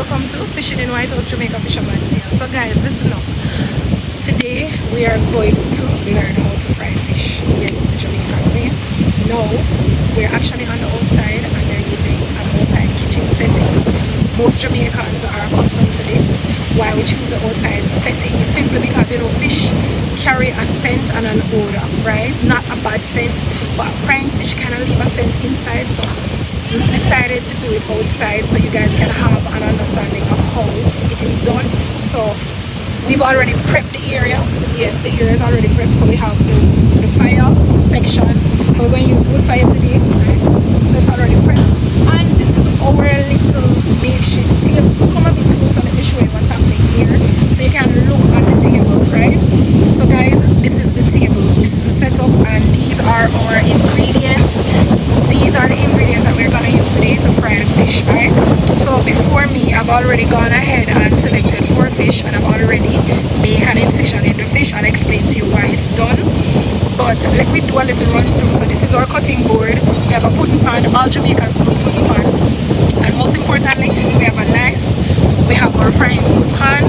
welcome to Fishing in White House Jamaica Fisherman Tale. So guys, listen up. Today we are going to learn how to fry fish. Yes, the Jamaican way. No, we're actually on the outside and they're using an outside kitchen setting. Most Jamaicans are accustomed to this. Why we choose the outside setting is simply because fish carry a scent and an odor, right? Not a bad scent, but frying fish kind of leave a scent inside. So we decided to do it outside so you guys can have an understanding of how it is done. So we've already prepped the area. Yes, the area is already prepped. So we have the fire section. So we're going to use wood fire today, right? So it's already prepped. And this is our little makeshift table. So come a bit closer, let me show you what's happening here. So you can look at the table, right? So guys, this is the table. This is the setup and these are our ingredients. These are the ingredients that we're going to use today to fry the fish, right? So before me, I've already gone ahead and selected 4 fish and I've already made an incision in the fish. I'll explain to you why it's done. But let me do a little run through. So this is our cutting board. We have a pudding pan. All Jamaicans have a pudding pan. And most importantly, we have a knife. We have our frying pan,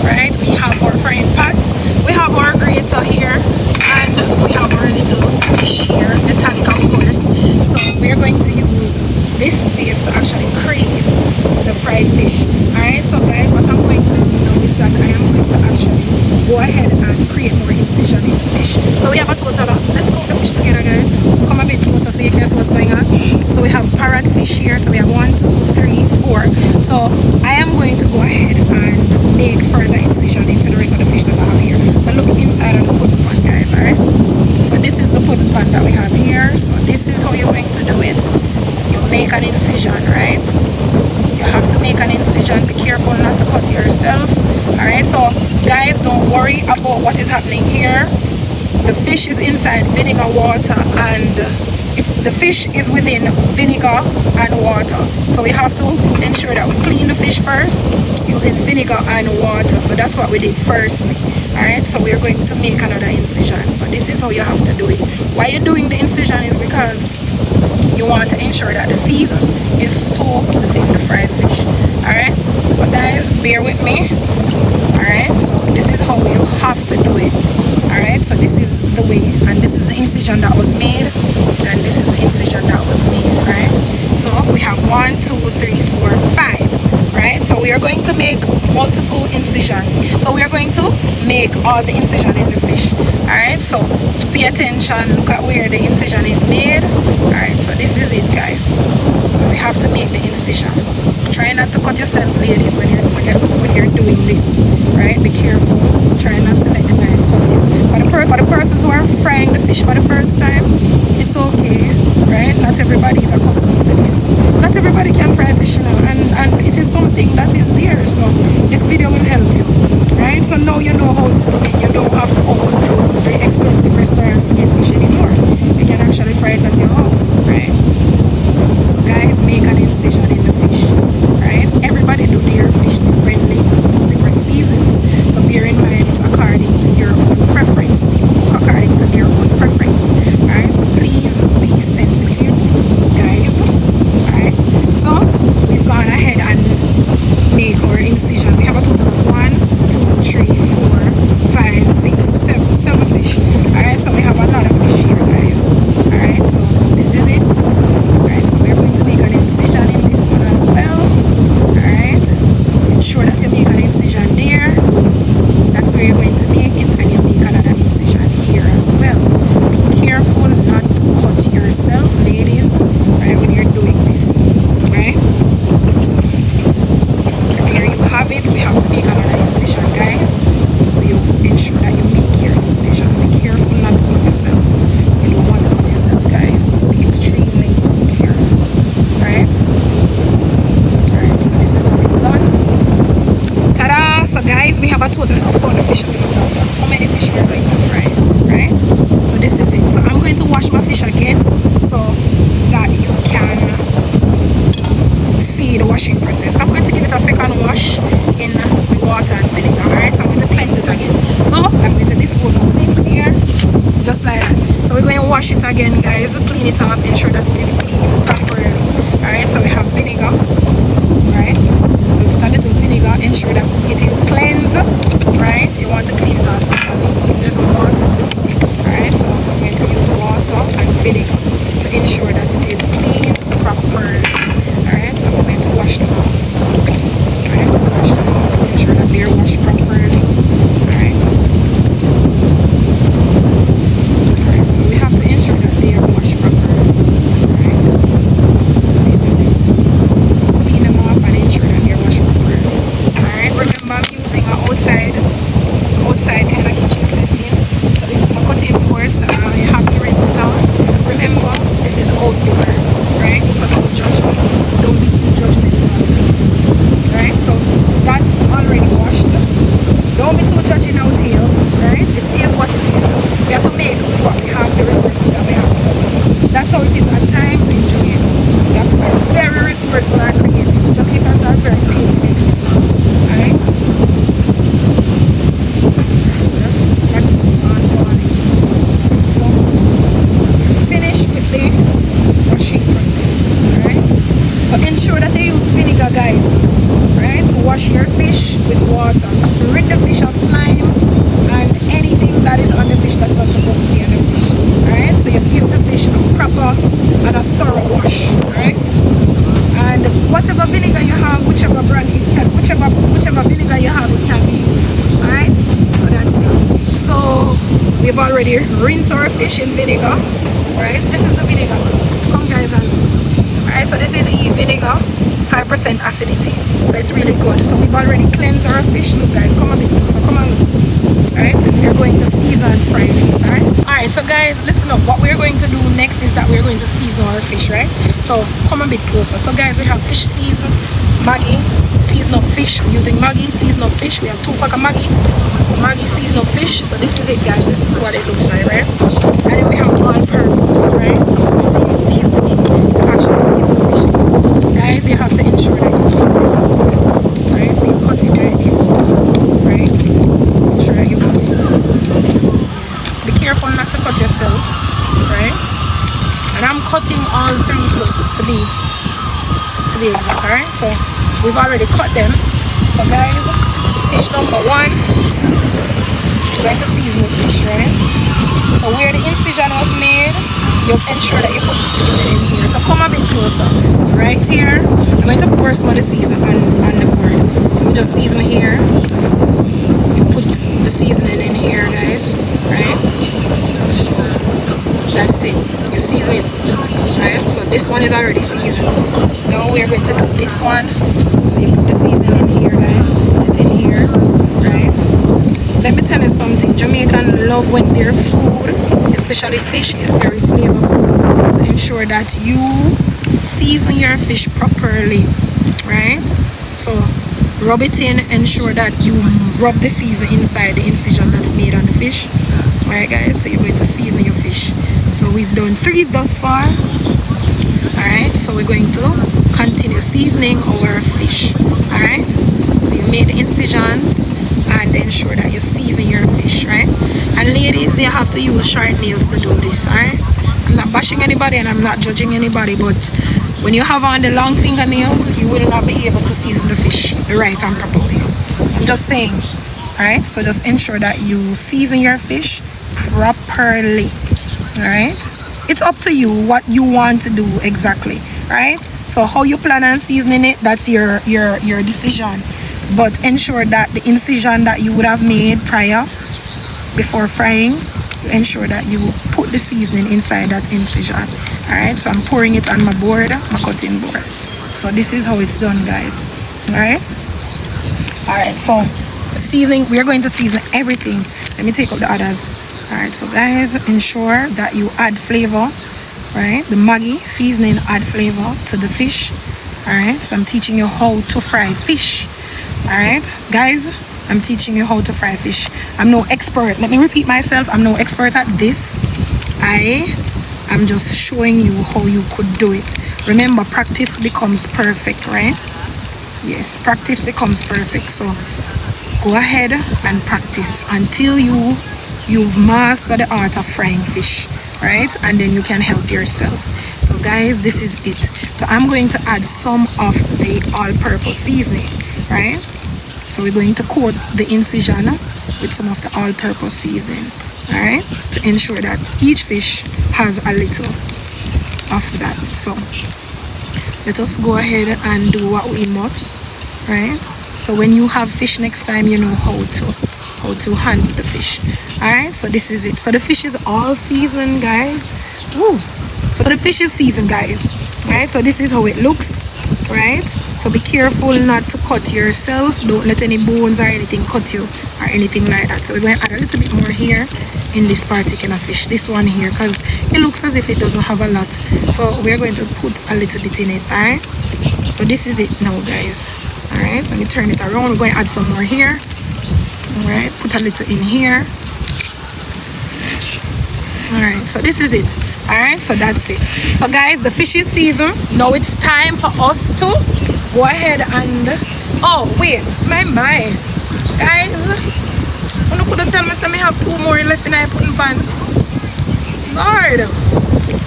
right? We have our frying pot. We have our grater here. And we have our little fish here, the tonic of course. So we're going to use this space to actually create the fried fish. Alright, so guys, what I'm going to do now is that I am going to actually go ahead and create more incision in the fish. So we have a total of, let's count the fish together guys. Come a bit closer so you can see what's going on. So we have parrot fish here, so we have 1, 2, 3, 4. So I am going to go ahead and make further incision into the rest of the fish that I have here. So look inside of the pudding pan guys, alright? So this is the pudding pan that we have here. So this is how you're going to do it. You make an incision, right? You have to make an incision. Be careful not to cut yourself. Alright, so guys, don't worry about what is happening here. The fish is inside vinegar water and the fish is within vinegar and water. So we have to ensure that we clean the fish first using vinegar and water. So that's what we did firstly. Alright, so we're going to make another incision. So this is how you have to do it. Why you're doing the incision is because you want to ensure that the season is soaked within the fried fish. Alright, so guys, bear with me. Alright, so this is how you have to do it. Alright, so this is the way, and this is the incision that was made, and this is the incision that was made. Right, so we have 1, 2, 3, 4, 5. Right, so we are going to make multiple incisions. So we are going to make all the incision in the fish. Alright, so pay attention, look at where the incision is made. Alright, so this is it guys. So we have to make the incision. Try not to cut yourself ladies when you're doing this. Right, be careful. Try not to let the knife cut you. For the persons who are frying the fish for the first time, it's okay. Right, not everybody is accustomed to this. Not everybody can fry fish, you know, and it is something that is there. So this video will help you. Right, so now you know how to do it. You don't have to go to the expensive restaurants to get fish anymore. You can actually fry it at your house. Right, so guys, make an incision in the fish. Right, everybody do their fish differently, use different seasons. So bear in mind it's according to your own preference. People cook according to their own preference. Alright, so please be sensitive guys. Alright, so we've gone ahead and make our incision. We have a total of 1, 2, 3, 4, 5, 6, 7 fish. Alright, so we have a lot of fish here guys. Alright, so this is it. Alright, so we're going to make an incision in this one as well. Alright, ensure that you make an incision there. That's where you're going to make it, and you make another incision here as well. Be careful not to cut yourself ladies, right, when you're doing this. Right, so there you have it. We have to make another incision guys, so you ensure that you make your incision. Be careful not to cut yourself. You don't want to cut yourself guys, so be extremely careful. Right, alright, so this is how it's done. Ta-da! So guys, we have a total of 200 fish of how many fish we're going to fry. Right, so this is it. So I'm going to wash my fish again so that you can see the washing process. So I'm going to give it a second wash in the water and vinegar. Alright, so I'm going to cleanse it again. So I'm going to dispose of this here just like that. So we're going to wash it again guys, clean it off, ensure that it is clean properly. Alright, so we have vinegar. Right, so we put a little ensure that it is cleansed, right? You want to clean it off properly. There's no water too. Alright, so I'm going to use water and vinegar to ensure that it is clean properly. Alright, so I'm going to wash them off. Alright, wash them off. Ensure that they're washed properly. Alright. Alright, so we have to ensure that they are washed properly. Alright. So this is it. Clean them off and ensure that they're washed properly. Alright, remember I'm using an outside kind of kitchen setting. So this is my cutting board, so you have to rinse it out. Remember, this is outdoor, right? So don't judge me. Don't be too judgmental. Right? So that's already washed. Don't be too judging out heels, right? It is what it is. We have to make what we have, the resources that we have. So that's how it is at times in Jamaica. We have to be very resourceful and creative. Jamaicans are very creative individuals. Alright? So that's what keeps on falling. So we're finished with the washing process. Alright? So ensure that you use vinegar, guys. Right? To wash your fish with water. To rid the fish of slime and anything that is on the fish that's not supposed to be on the fish. Alright? So you give the fish a proper and a thorough wash. Alright? And whatever vinegar you have, whichever brand you can, whichever vinegar you have, it can be used. Alright? So that's it. So we've already rinsed our fish in vinegar. Right? This is the vinegar too. Come guys and alright, so this is vinegar, 5% acidity. So it's really good. So we've already cleansed our fish. Look guys, come a bit closer, come on. Alright, we're going to season and fry this, alright? Alright, so guys, listen up. What we're going to do next is that we're going to season our fish, right? So come a bit closer. So guys, we have fish seasoned, Maggi, season up fish. We're using Maggi, season up fish. We have 2 pack of Maggi season up fish. So this is it guys, this is what it looks like, right? And then we have all purpose, right? So we're going to use these to actually season the fish. So guys, you have to ensure that you cut this, right? So you cut it like this, right? Ensure that you cut it. Be careful not to cut yourself, right? And I'm cutting all 3 to be exact, alright? So we've already cut them. So guys, fish number 1, we're going to season the fish, right? So where the incision was made, you ensure that you put the season in here. So come a bit closer. So right here, I'm going to pour some of the season on the board. So we just season here. You put the seasoning in here, guys. Right? So that's it. You season it. Right? So this one is already seasoned. Now we're going to do this one. So you put the seasoning in here, guys. Put it in here. Right? Let me tell you something. Jamaican love when their food, especially fish, is very flavorful. So ensure that you season your fish properly, right? So rub it in. Ensure that you rub the season inside the incision that's made on the fish. Alright guys, so you're going to season your fish. So we've done 3 thus far. Alright, so we're going to continue seasoning our fish. Alright, so you made the incisions and ensure that you season your fish, right? And ladies, you have to use sharp nails to do this, alright? I'm not bashing anybody and I'm not judging anybody, but when you have on the long fingernails, you will not be able to season the fish the right and proper way. I'm just saying, alright? So just ensure that you season your fish properly, alright? It's up to you what you want to do exactly, right? So how you plan on seasoning it, that's your decision. But ensure that the incision that you would have made prior, before frying, you ensure that you put the seasoning inside that incision. Alright, so I'm pouring it on my board, my cutting board. So this is how it's done, guys. Alright? Alright, so seasoning, we are going to season everything. Let me take out the others. Alright, so guys, ensure that you add flavor. Right? The Maggi seasoning add flavor to the fish. Alright, so I'm teaching you how to fry fish. Alright, guys, I'm teaching you how to fry fish. I'm no expert. Let me repeat myself. I'm no expert at this. I'm just showing you how you could do it. Remember, practice becomes perfect, right? Yes, practice becomes perfect. So go ahead and practice until you've mastered the art of frying fish, right? And then you can help yourself. So guys, this is it. So I'm going to add some of the all-purpose seasoning, right? So we're going to coat the incision with some of the all-purpose seasoning, all right, to ensure that each fish has a little of that. So let us go ahead and do what we must, right? So when you have fish next time, you know how to handle the fish. All right, so this is it. So the fish is all seasoned, guys. Woo. So the fish is seasoned, guys. All right, so this is how it looks, right? So be careful not to cut yourself. Don't let any bones or anything cut you or anything like that. So we're going to add a little bit more here in this particular fish, this one here, because it looks as if it doesn't have a lot. So we're going to put a little bit in it. All right, so this is it now, guys. All right, let me turn it around. We're going to add some more here. All right, put a little in here. All right, so this is it. All right, so that's it. So guys, the fish is seasoned. Now it's time for us to go ahead and, oh wait, my mind, guys, you couldn't tell me so I have 2 more left in I putting pan. Lord,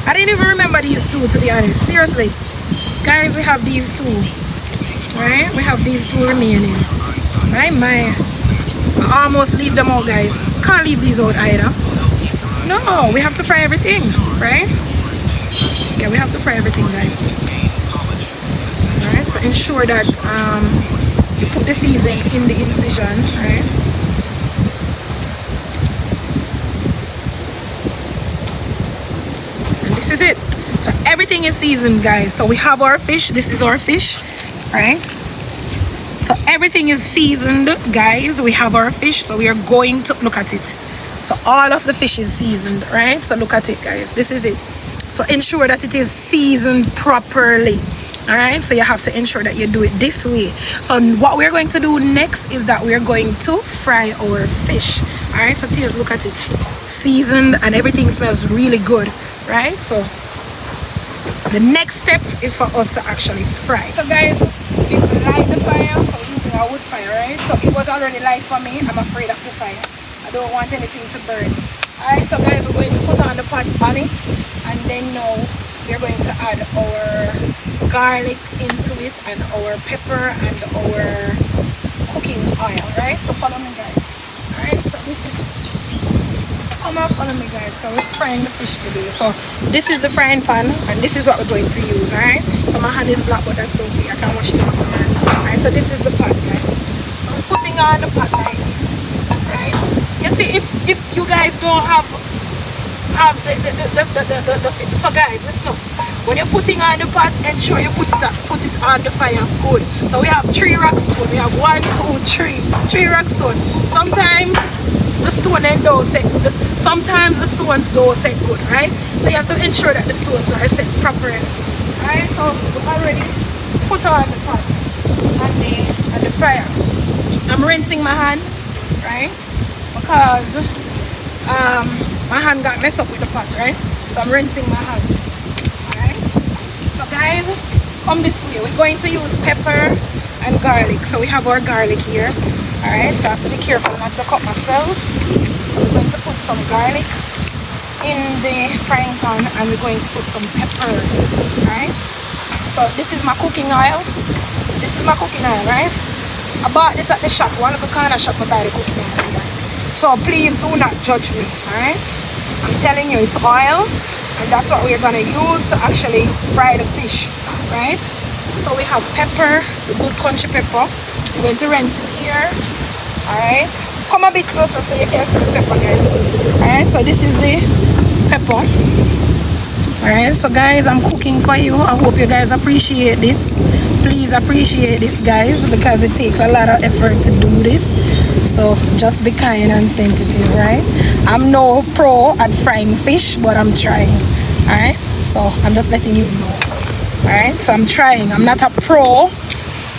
I didn't even remember these 2, to be honest. Seriously, guys, we have these 2, right? We have these 2 remaining. My I almost leave them out, guys. Can't leave these out either. No, we have to fry everything, right? Yeah, we have to fry everything, guys. Alright, so ensure that you put the seasoning in the incision, right? And this is it. So everything is seasoned, guys. So we have our fish. This is our fish, right? So everything is seasoned, guys. We have our fish, so we are going to look at it. So all of the fish is seasoned, right? So look at it, guys. This is it. So ensure that it is seasoned properly. All right, so you have to ensure that you do it this way. So what we're going to do next is that we're going to fry our fish. All right, so tears, look at it. Seasoned and everything smells really good, right? So the next step is for us to actually fry. So guys, we've light the fire, so using a wood fire, right? So it was already light for me. I'm afraid of the fire. I don't want anything to burn. Alright, so guys, we're going to put on the pot on it, and then now we're going to add our garlic into it, and our pepper, and our cooking oil, right? So follow me, guys. Alright, so this is, come on, follow me, guys, because we're frying the fish today. So this is the frying pan, and this is what we're going to use. Alright, so my hand is black, but that's okay. I can wash it off. Alright, so this is the pot, guys. So we're putting on the pot like this. Right? You see, if you guys don't have the so guys, listen up. When you're putting on the pot, ensure you put it on the fire good. So we have 3 rock stone. We have 1, 2, 3 rock stone. Sometimes the stone and don't set. Sometimes the stones don't set good, right? So you have to ensure that the stones are set properly. Right? So we already put on the pot and the fire. I'm rinsing my hand, right? Because my hand got messed up with the pot, right? So I'm rinsing my hand. Alright? So guys, come this way. We're going to use pepper and garlic. So we have our garlic here. Alright, so I have to be careful not to cut myself. So we're going to put some garlic in the frying pan, and we're going to put some peppers. Alright? So this is my cooking oil. This is my cooking oil, right? I bought this at the shop. One of the corner shop I buy the cooking oil here. So please do not judge me, alright? I'm telling you, it's oil, and that's what we're gonna use to actually fry the fish, right? So we have pepper, the good country pepper. We're going to rinse it here, alright? Come a bit closer so you can see the pepper, guys. Alright, so this is the pepper. Alright, so guys, I'm cooking for you. I hope you guys appreciate this. Please appreciate this, guys, because it takes a lot of effort to do this. So just be kind and sensitive, right? I'm no pro at frying fish, but I'm trying. Alright, so I'm just letting you know. Alright, so I'm trying. I'm not a pro.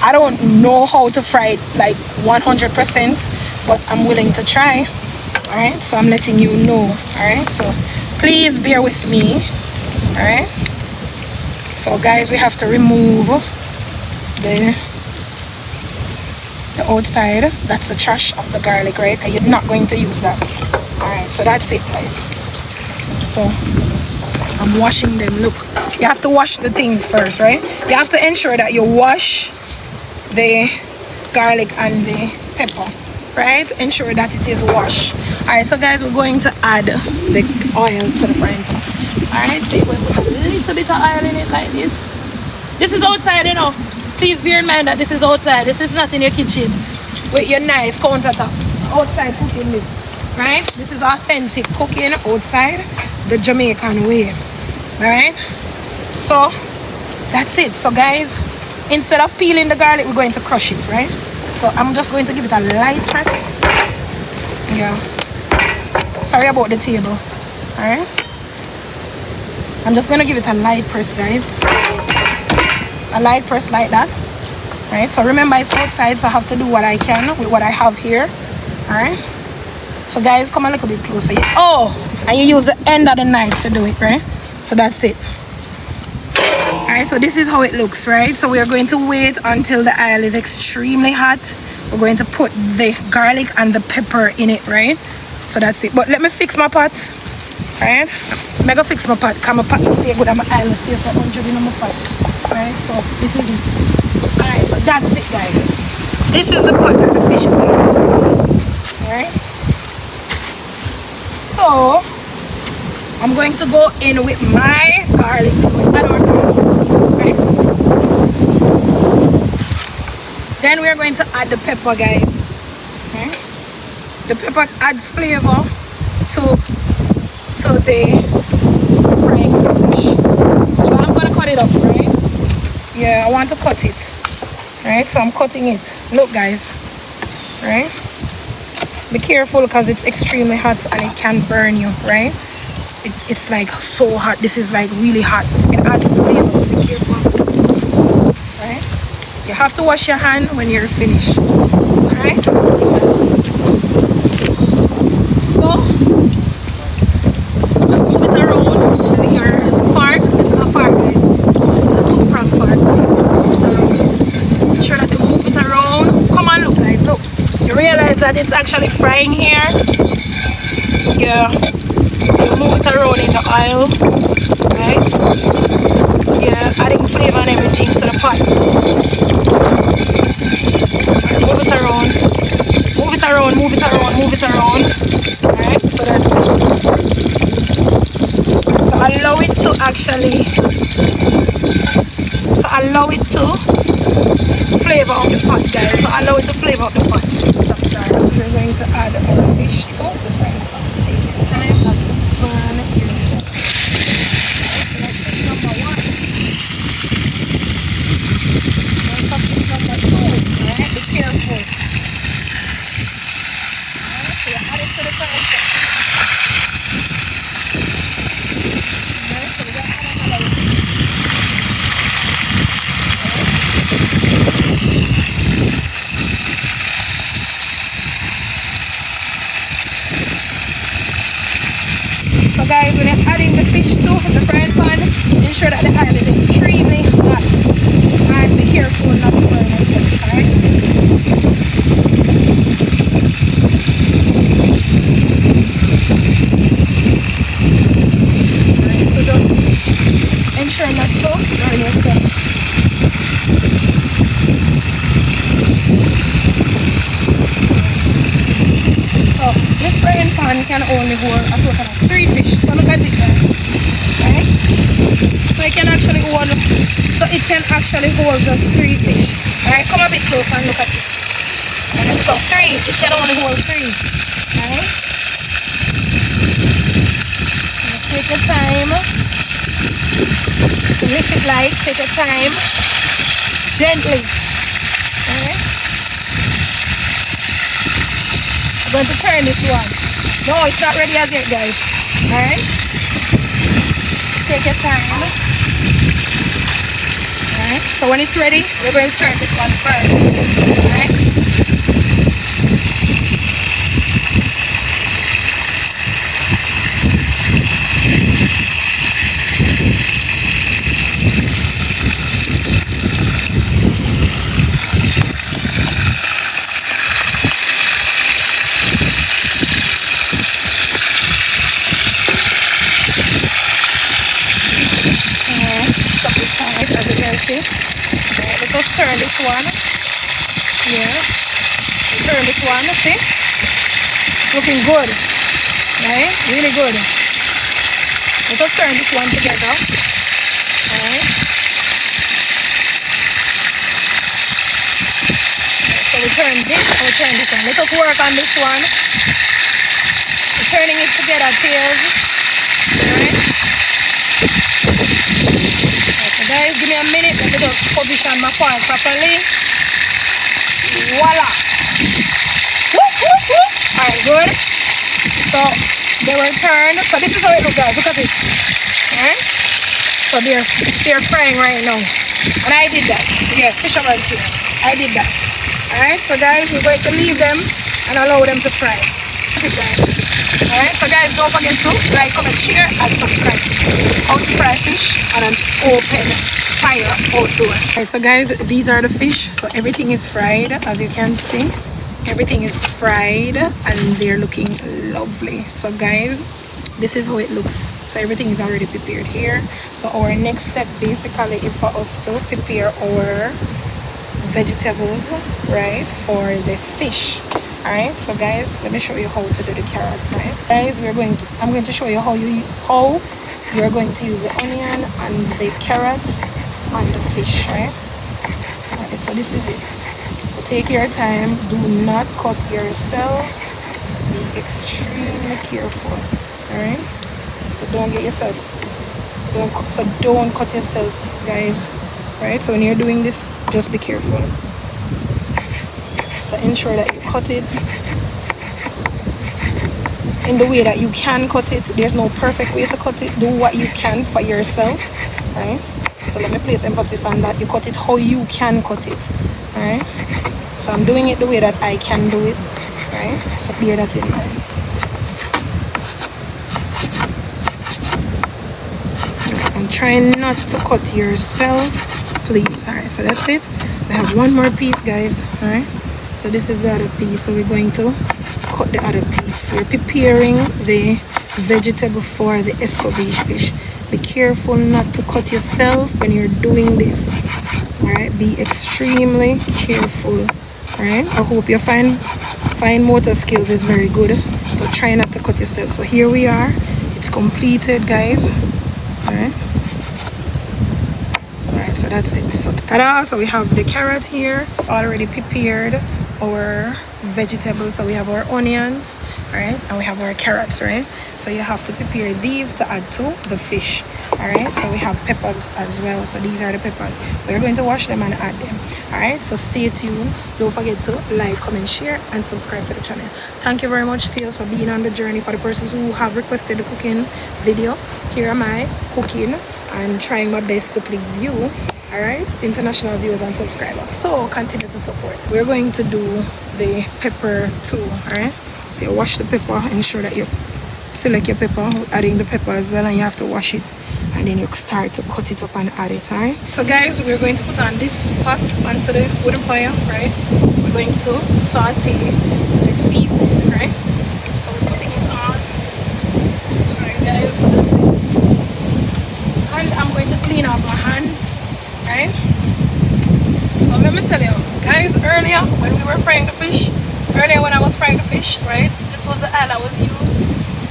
I don't know how to fry it like 100%, but I'm willing to try. Alright, so I'm letting you know. Alright, so please bear with me. Alright, so guys, we have to remove the outside. That's the trash of the garlic, right? Because you're not going to use that. Alright, so that's it, guys. So I'm washing them. Look, you have to wash the things first, right? You have to ensure that you wash the garlic and the pepper, right? Ensure that it is washed. All right, so guys, we're going to add the oil to the frying pan. All right, so we'll put a little bit of oil in it like this. This is outside, you know. Please bear in mind that this is outside. This is not in your kitchen with your nice countertop. Outside cooking this, right? This is authentic cooking outside the Jamaican way. All right, so that's it. So guys, instead of peeling the garlic, we're going to crush it, right? So I'm just going to give it a light press. Yeah, sorry about the table. All right, I'm just going to give it a light press, guys. A light press like that. Right, so remember it's outside, so I have to do what I can with what I have here. All right, so guys, come a little bit closer. Oh, and you use the end of the knife to do it, right? So that's it. All right, so this is how it looks, right? So we are going to wait until the oil is extremely hot. We're going to put the garlic and the pepper in it, right? So that's it. But let me fix my pot. All right, I'm gonna fix my pot because my pot will stay good and my oil will stay 100 in my pot. All right, so this is it. All right, so that's it, guys. This is the pot that the fish is going to fry. All right, so I'm going to go in with my garlic. So I don't know, right? Then we are going to add the pepper, guys. Okay? The pepper adds flavor to the frying of the fish. So I'm going to cut it up, right? Yeah, I want to cut it. Right? So I'm cutting it. Look, guys. Right? Be careful because it's extremely hot and it can burn you, right? It's like so hot. This is like really hot. It adds flavor, so be careful. Right? You have to wash your hand when you're finished. Alright? So just move it around to your fork. This is a fork, guys. This is a 2-prong fork. Make sure that you move it around. Come on, look, guys, look. You realize that it's actually frying here. Yeah. So you move it around in the oil, right? Yeah, adding flavor and everything to the pot. Right, move it around. Move it around, move it around, move it around. Alright, so that's so allow it to actually flavor of the pot, guys. So allow it to flavor of the pot. We're going to add our fish to the frying pan. Take your time not to burn yourself. That's number 1. That's number 2. Alright, be careful. Alright, so you add it to the frying pan. Alright, so we got to add another one. So guys, when you're adding the fish to the frying pan, ensure that the oil is extremely hot. And be careful not to burn yourself, alright? Alright, so just ensure not to burn yourself. So this frying pan can only hold a total of 3 fish. So look at it there. Right? So it can actually hold just 3 fish. Alright, come a bit close and look at it. Alright, so 3, it can only hold 3. Alright? Just take your time. Lift it light, take your time. Gently. Alright? I'm going to turn this one. No, it's not ready as yet, guys. Alright? Take your time. Alright? So when it's ready, we're going to turn this one first. Alright? As you can see, let's turn this one. Yeah. one, see? Looking good, right? Really good. Let us turn this one together. Alright. So we turn this and we turn this one. Let us work on this one. We're turning it together, tears. Alright. So guys, give me a minute. Let me just position my part properly. Voila! Whoop, whoop, whoop. Alright, good. So they were turned. So this is how it looks, guys. Look at it. Alright? So they're frying right now. And I did that. Yeah, fisherman here. I did that. Alright, so guys, we're going to leave them and allow them to fry. That's it, guys. Alright, so guys, don't forget to like, comment, share, and subscribe. How to fry fish on an open fire outdoor. Alright, so guys, these are the fish. So everything is fried, as you can see. Everything is fried and they're looking lovely. So guys, this is how it looks. So everything is already prepared here. So our next step basically is for us to prepare our vegetables, right, for the fish. All right, so guys, let me show you how to do the carrot. Right, guys, I'm going to show you how you're going to use the onion and the carrot on the fish. Right, so this is it. So take your time, do not cut yourself, be extremely careful. All right, so don't cut yourself, guys. Right, so when you're doing this, just be careful. So ensure that you cut it in the way that you can cut it. There's no perfect way to cut it. Do what you can for yourself, right? So let me place emphasis on that. You cut it how you can cut it, right? So I'm doing it the way that I can do it, right? So bear that in mind. I'm trying not to cut yourself, please. All right, so that's it. I have one more piece, guys. All right, so this is the other piece. So we're going to cut the other piece. We're preparing the vegetable for the Escovitch fish. Be careful not to cut yourself when you're doing this. All right, be extremely careful. All right, I hope your fine motor skills is very good. So try not to cut yourself. So here we are. It's completed, guys. All right. Alright, so that's it. So ta-da! So we have the carrot here, already prepared our vegetables. So we have our onions, right, and we have our carrots, right? So you have to prepare these to add to the fish. Alright, so we have peppers as well. So these are the peppers. We're going to wash them and add them. Alright, so stay tuned. Don't forget to like, comment, share, and subscribe to the channel. Thank you very much, Teals, for being on the journey. For the persons who have requested the cooking video, here am I cooking and trying my best to please you. Alright, international viewers and subscribers. So continue to support. We're going to do the pepper too. Alright, so you wash the pepper, ensure that you select your pepper, adding the pepper as well, and you have to wash it, and then you start to cut it up and add it. Alright, so guys, we're going to put on this pot onto the wooden fire. Right, we're going to saute the seasoning. Right, so we're putting it on. Alright guys, so that's it. And I'm going to clean off my hands. Right, so let me tell you guys, earlier when we were frying the fish, when I was frying the fish, right, this was the oil I was used.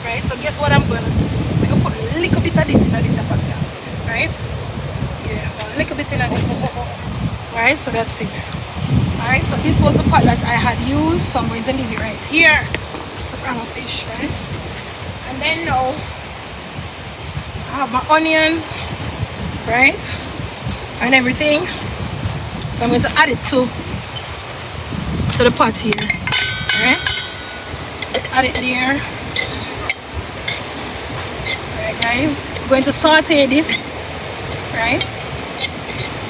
Right, so guess what I'm gonna do? I'm gonna put a little bit of this in this pot here. Right, yeah, a little bit in this. Right, so that's it. Alright, so this was the pot that I had used, so I'm going to leave it right here to fry my fish. Right, and then now I have my onions, right, and everything. So I'm going to add it to the pot here. Alright, add it there. Alright guys, I'm going to saute this. Right,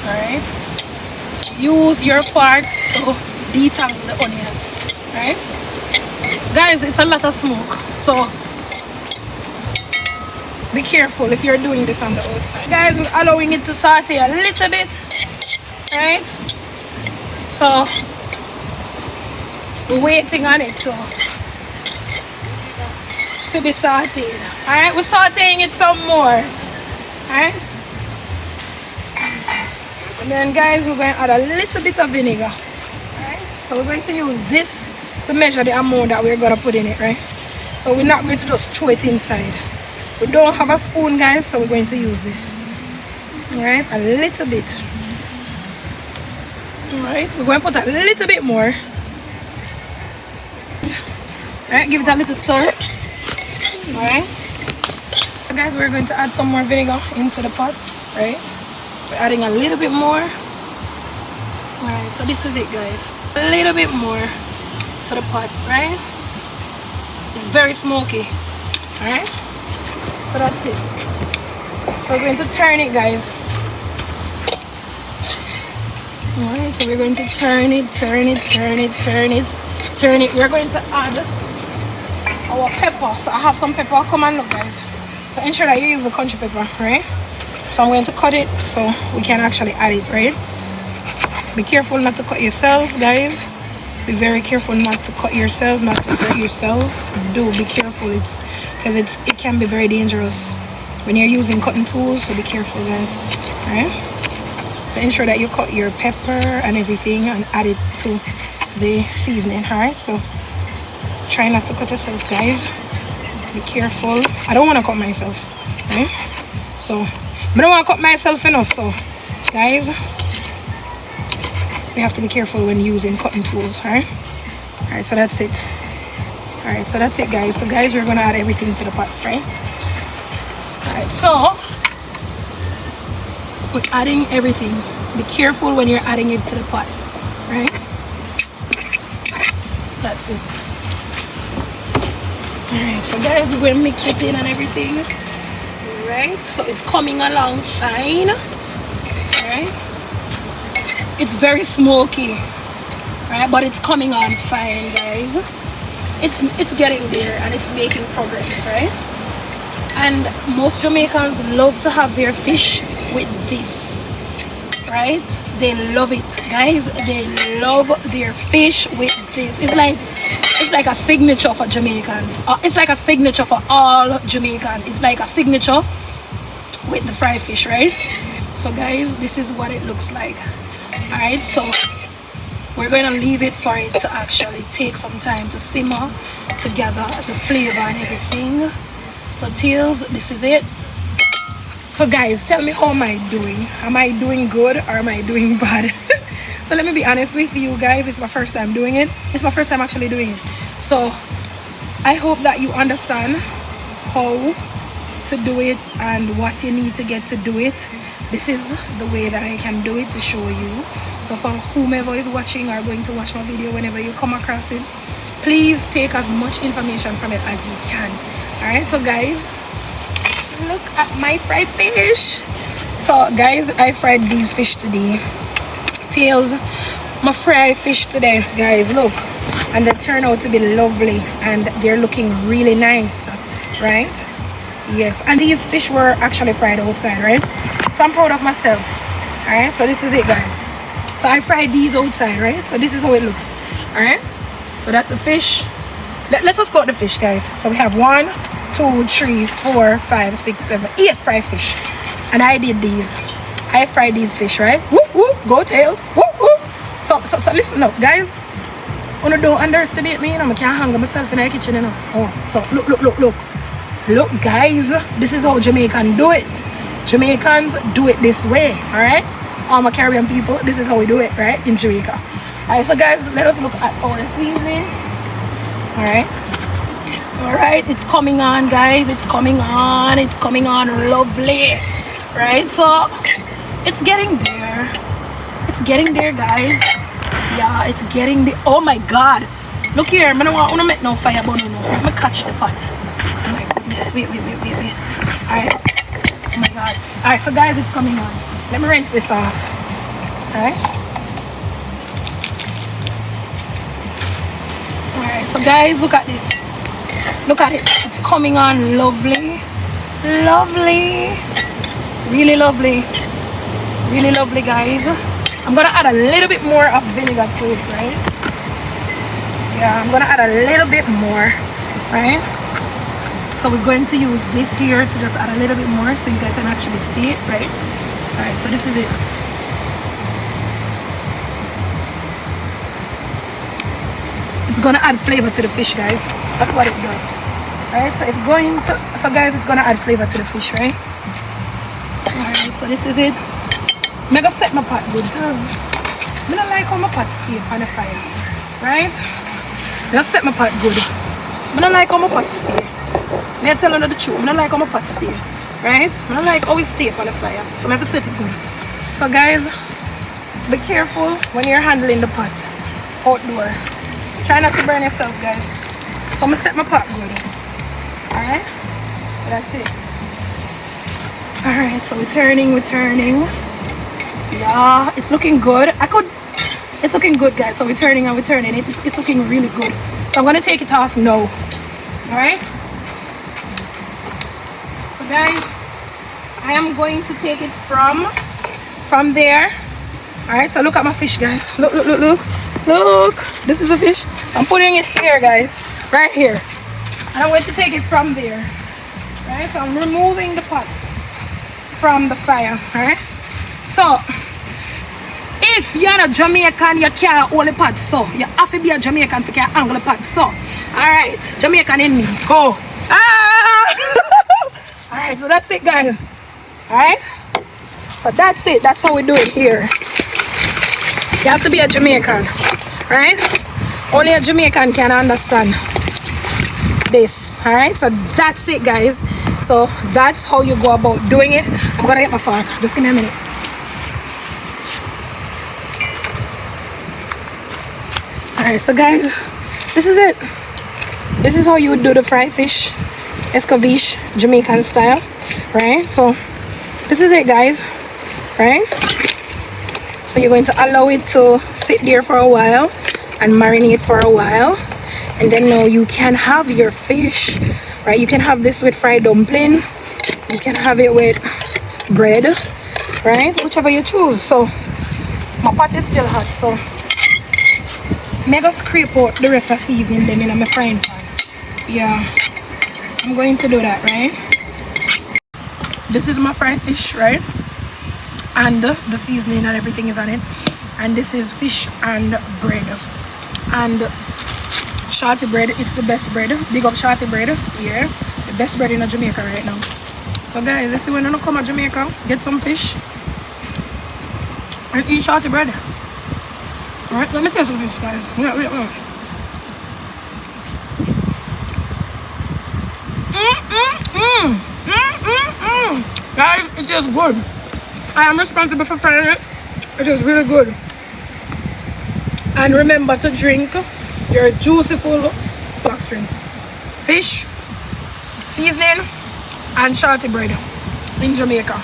alright, use your fork to detangle the onions. Right guys, it's a lot of smoke, so be careful if you're doing this on the outside. Guys, we're allowing it to saute a little bit. Right, so we're waiting on it to be sauteed. Alright, we're sauteing it some more. Alright, and then guys, we're going to add a little bit of vinegar. Alright, so we're going to use this to measure the amount that we're gonna put in it, right? So we're not going to just throw it inside. We don't have a spoon, guys, so we're going to use this. Alright, a little bit. Alright, we're going to put a little bit more. Alright, give it a little stir. Alright. So guys, we're going to add some more vinegar into the pot, right? We're adding a little bit more. Alright, so this is it, guys. A little bit more to the pot, right? It's very smoky. Alright? So that's it. So we're going to turn it, guys. Alright, so we're going to turn it. We're going to add our pepper. So I have some pepper. Come on, look, guys. So ensure that you use the country pepper, right? So I'm going to cut it so we can actually add it, right? Be careful not to cut yourself, guys. Be very careful not to cut yourself, not to hurt yourself. Do be careful. It's because it can be very dangerous when you're using cutting tools. So be careful, guys. Alright. So ensure that you cut your pepper and everything and add it to the seasoning. Alright. So try not to cut yourself, guys. Be careful. I don't want to cut myself. Right? So I don't want to cut myself enough. So guys, we have to be careful when using cutting tools. Alright. Alright. So that's it. Alright, so that's it, guys. So guys, we're gonna add everything to the pot, right? Alright, so we're adding everything. Be careful when you're adding it to the pot, right? That's it. Alright, so guys, we're gonna mix it in and everything. Right, so it's coming along fine. Alright. It's very smoky, right? But it's coming on fine, guys. It's getting there and it's making progress, right? And most Jamaicans love to have their fish with this, right? They love it, guys. They love their fish with this. It's like a signature for Jamaicans. It's like a signature for all Jamaican. It's like a signature with the fried fish, right? So guys, this is what it looks like. All right, so we're going to leave it for it to actually take some time to simmer together, the flavor and everything. So Tails, this is it. So guys, tell me, how am I doing? Am I doing good or am I doing bad? So let me be honest with you guys. It's my first time doing it. It's my first time actually doing it. So I hope that you understand how to do it and what you need to get to do it. This is the way that I can do it to show you. So for whomever is watching or going to watch my video, whenever you come across it, please take as much information from it as you can. Alright, so guys, look at my fried fish. So guys, I fried these fish today. Tails, my fried fish today, guys, look. And they turn out to be lovely and they're looking really nice, right? Yes, and these fish were actually fried outside, right? So I'm proud of myself. Alright, so this is it, guys. So I fried these outside, right? So this is how it looks. Alright, so that's the fish. Let's just cut the fish, guys. So we have 1, 2, 3, 4, 5, 6, 7, 8 fried fish. And I did these. I fried these fish, right? Whoop, whoop, go Tails. Whoop, whoop. So listen up, guys. Wanna don't underestimate me, you know, I can't hang myself in the kitchen, you know. Oh, so look. Look, guys, this is how Jamaican do it. Jamaicans do it this way, alright? All my Caribbean people, this is how we do it, right? In Jamaica. Alright, so guys, let us look at our seasoning. Alright, it's coming on, guys. It's coming on lovely. Right, so it's getting there. It's getting there, guys. Yeah, it's getting there. Oh my god. Look here, I don't want to make no fire burn. Let me catch the pot. Oh my goodness, wait. Alright. Oh my god. Alright, so guys, it's coming on. Let me rinse this off. Alright. Alright, so guys, look at this. Look at it. It's coming on lovely. Lovely. Really lovely. Really lovely, guys. I'm gonna add a little bit more of vinegar to it, right? Yeah, I'm gonna add a little bit more, right? So we're going to use this here to just add a little bit more so you guys can actually see it, right? Alright, so this is it. It's gonna add flavor to the fish, guys. That's what it does. Right? So so guys, it's gonna add flavor to the fish, right? Alright, so this is it. I'm gonna set my pot good because I don't like how my pot stay on the fire. Right? I'm gonna set my pot good. I don't like how my pot stay. May I tell you the truth? I don't like how my pot stay. Right? I don't like how it stay on the fire. So I have to set it good. So guys, be careful when you're handling the pot outdoor. Try not to burn yourself, guys. So I'm gonna set my pot good. Alright? That's it. Alright, so we're turning. Yeah, it's looking good. It's looking good, guys. So we're turning. It's looking really good. So I'm gonna take it off now. Alright? So guys, I am going to take it from there. Alright, so look at my fish, guys. Look. This is a fish. I'm putting it here, guys. Right here. And I'm going to take it from there. Right? So I'm removing the pot from the fire. Alright? So if you're not Jamaican, you can't hold the pot. So you have to be a Jamaican to can angle the pot. So alright, Jamaican in me. Go. Alright, so that's it, guys. Alright? So that's it. That's how we do it here. You have to be a Jamaican. Right? Only a Jamaican can understand this. Alright? So that's it, guys. So that's how you go about doing it. I'm gonna get my fork. Just give me a minute. Alright, so guys, this is it. This is how you would do the fried fish. Escovitch, Jamaican style. Right? So this is it, guys. Right? So you're going to allow it to sit there for a while and marinate for a while, and then now you can have your fish, right? You can have this with fried dumpling, you can have it with bread, right? Whichever you choose. So my pot is still hot, so I'm gonna scrape out the rest of the seasoning then in my frying pan. Yeah, I'm going to do that, right? This is my fried fish, right? And the seasoning and everything is on it. And this is fish and bread. And shorty bread, it's the best bread. Big up shorty bread. Yeah, the best bread in Jamaica right now. So guys, you see when you come to Jamaica, get some fish and eat shorty bread. Alright, let me taste some fish, guys. Wait. Guys, it tastes good. I am responsible for frying it. It is really good. And remember to drink your juicy full black string fish, seasoning, and shorty bread in Jamaica.